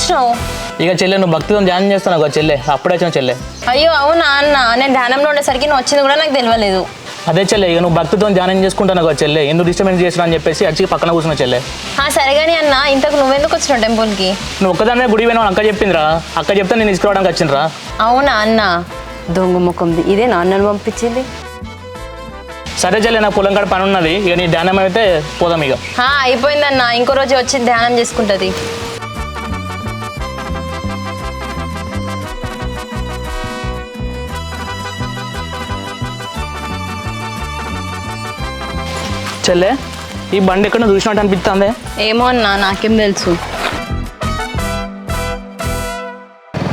వచ్చినావు? ఇక చెల్లె నువ్వు భక్తితో ధ్యానం చేస్తున్నావు కదా చెల్లె, అప్పుడే వచ్చిన చెల్లె. అయ్యో అవునా అన్న, నేను ధ్యానంలో ఉండేసరికి నువ్వు వచ్చింది కూడా నాకు తెలియలేదు. అదే చెల్లె, ఇక నువ్వు భక్తితో ధ్యానం చేసుకుంటాను కదా చెల్లె, ఎందుకు డిస్టర్బెన్స్ చేసినా అని చెప్పేసి అచ్చి పక్కన కూర్చున్న చెల్లె. సరే కానీ అన్న, ఇంతకు నువ్వెందుకు వచ్చినావు టెంపుల్కి? నువ్వు ఒక్కదానే గుడి పోయినావు అక్క చెప్పిందిరా, అక్క చెప్తే నేను తీసుకురావడానికి వచ్చిండ్రా. అవునా అన్న? దొంగ ముఖంది ఇదే నాన్నను పంపించింది. సరే చెల్లె, నాకు పొలం కాడ పని ఉన్నది, ఇక నీ ధ్యానం అయితే పోదాం ఇక. అయిపోయిందన్న, ఇంకో రోజు వచ్చి ధ్యానం చేసుకుంటుంది. చెల్లె, ఈ బండి ఎక్కడ చూసినట్టు అనిపిస్తుంది. ఏమో అన్న, నాకేం తెలుసు.